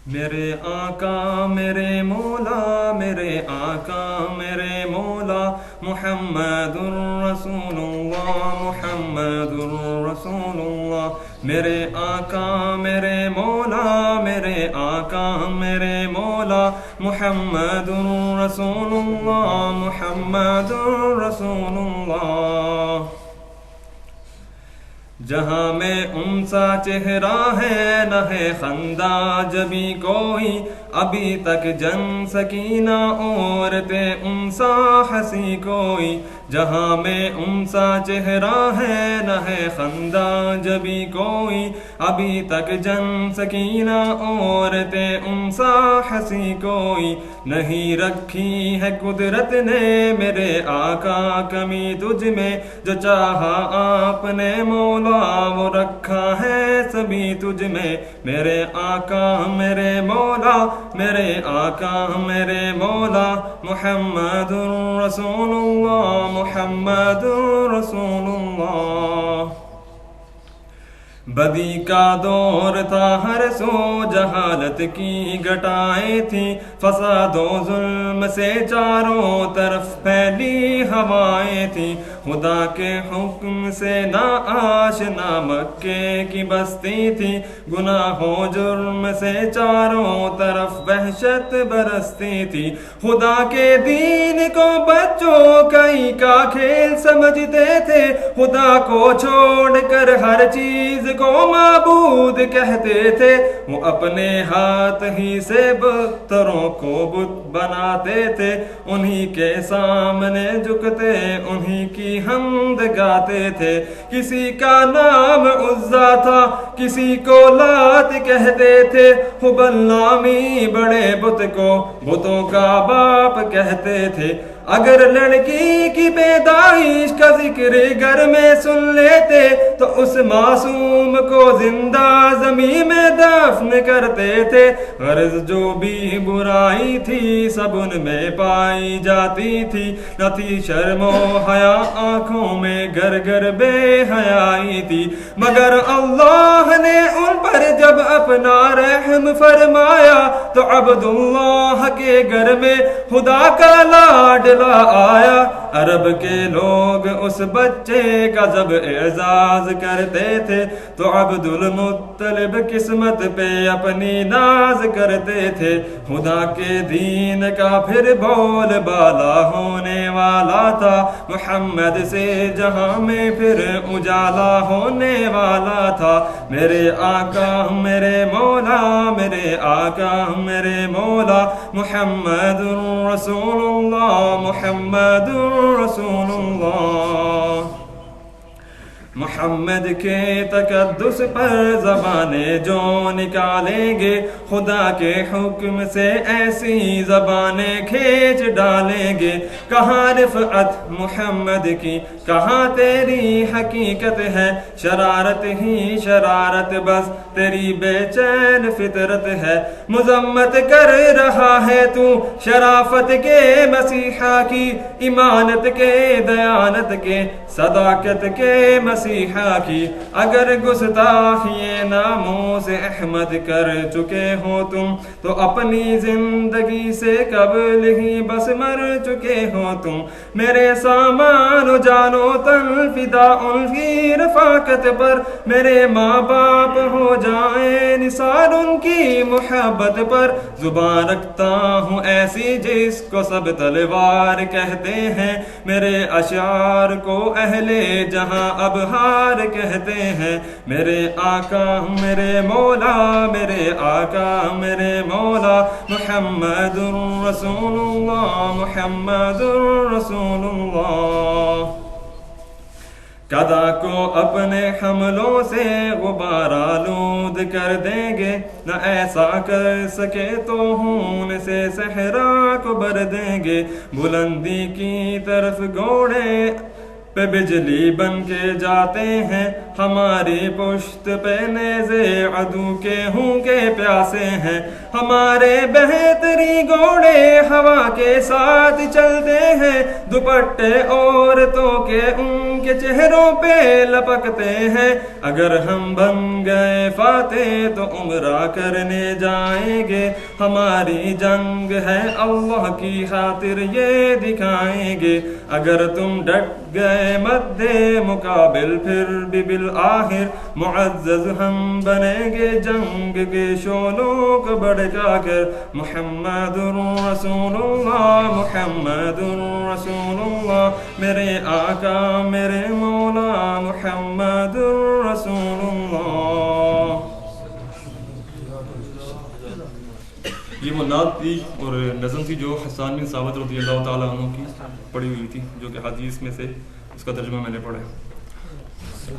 میرے آقا میرے مولا، میرے آقا میرے مولا، محمد الرسول اللہ، محمد الرسول اللہ۔ میرے آقا میرے مولا، میرے آقا میرے مولا، محمد الرسول اللہ، محمد الرسول اللہ۔ جہاں میں ان سا چہرہ ہے نہ ہے خندہ جبھی کوئی، ابھی تک جن سکینہ عورتیں ان سا ہنسی کوئی۔ جہاں میں ان سا چہرہ ہے نہ ہے خندہ جبھی کوئی، ابھی تک جن سکینہ عورتیں ان سا ہنسی کوئی۔ نہیں رکھی ہے قدرت نے میرے آقا کمی تجھ میں، جو چاہا آپ نے مولا وہ رکھا ہے سبھی تجھ میں۔ میرے آقا میرے مولا، میرے آقا میرے مولا، محمد الرسول اللہ، محمد الرسول اللہ۔ بدی کا دور تھا ہر سو، جہالت کی گٹائیں تھیں، فساد و ظلم سے چاروں طرف پھیلی ہوائیں تھیں۔ خدا کے حکم سے نا آشنا مکے کی بستی تھی، گناہ و جرم سے چاروں طرف وحشت برستی تھی۔ خدا کے دین کو بچوں کئی کا کھیل سمجھتے تھے، خدا کو چھوڑ کر ہر چیز کو معبود کہتے تھے۔ وہ اپنے ہاتھ ہی سے بتوں کو بت بناتے تھے، انہی کے سامنے جھکتے انہی کی حمد گاتے تھے۔ کسی کا نام عزا تھا، کسی کو لات کہتے تھے، حبل نامی بڑے بت کو بتوں کا باپ کہتے تھے۔ اگر لڑکی کی پیدائش کا ذکر گھر میں سن لیتے تو اس معصوم کو زندہ زمین میں دفن کرتے تھے۔ غرض جو بھی برائی تھی سب ان میں پائی جاتی تھی، نہ تھی شرم و حیا آنکھوں میں گر گر بے حیائی تھی۔ مگر اللہ نے ان پر جب اپنا رحم فرمایا تو عبداللہ کے گھر میں خدا کا لاڈلا آیا۔ عرب کے لوگ اس بچے کا جب اعزاز کرتے تھے تو عبد المطلب قسمت پہ اپنی ناز کرتے تھے۔ خدا کے دین کا پھر بول بالا ہونے والا تھا، محمد سے جہاں میں پھر اجالا ہونے والا تھا۔ میرے آقا میرے مولا، میرے آقا میرے مولا، محمد رسول اللہ، محمد رسول اللہ۔ محمد کے تقدس پر زبانیں جو نکالیں گے، خدا کے حکم سے ایسی زبانیں کھینچ ڈالیں گے۔ کہاں رفعت محمد کی، کہاں تیری حقیقت ہے، شرارت ہی شرارت بس تیری بے چین فطرت ہے۔ مذمت کر رہا ہے تو شرافت کے مسیحا کی، ایمانت کے دیانت کے صداقت کے مسیحا کی۔ اگر گستاخی ناموس احمد کر چکے ہو تم تو اپنی زندگی سے قبل ہی بس مر چکے ہو تم۔ میرے سامان و جان و تن فدا ان کی رفاقت پر، میرے ماں باپ ہو جائیں نثار ان کی محبت پر۔ زبان رکھتا ہوں ایسی جس کو سب تلوار کہتے ہیں، میرے اشعار کو اہل جہاں ابہار کہتے ہیں۔ میرے آقا میرے مولا، میرے آقا میرے مولا، محمد رسول اللہ، محمد رسول اللہ۔ قضا کو اپنے حملوں سے غبار آلود کر دیں گے، نہ ایسا کر سکے تو خون سے صحرا کو بھر دیں گے۔ بلندی کی طرف گھوڑے پہ بجلی بن کے جاتے ہیں، ہماری پشت پہ نیزے عدو کے ہوں کے پیاسے ہیں۔ ہمارے بہترین شہری گھوڑے ہوا کے ساتھ چلتے ہیں، دوپٹے عورتوں کے ان کے چہروں پہ لپکتے ہیں۔ اگر ہم بن گئے فاتح تو عمرہ کرنے جائیں گے، ہماری جنگ ہے اللہ کی خاطر یہ دکھائیں گے۔ اگر تم ڈٹ گئے مد مقابل پھر بھی بالآخر معزز ہم بنیں گے جنگ کے شعلوں کو بھڑکا کر۔ محمد رسول اللہ، محمد رسول اللہ، میرے آقا میرے مولا محمد رسول اللہ۔ یہ وہ نعت تھی اور نظم تھی جو حسان بن ثابت رضی اللہ تعالیٰ عنہ کی پڑھی ہوئی تھی، جو کہ حدیث میں سے اس کا ترجمہ میں نے پڑھا ہے۔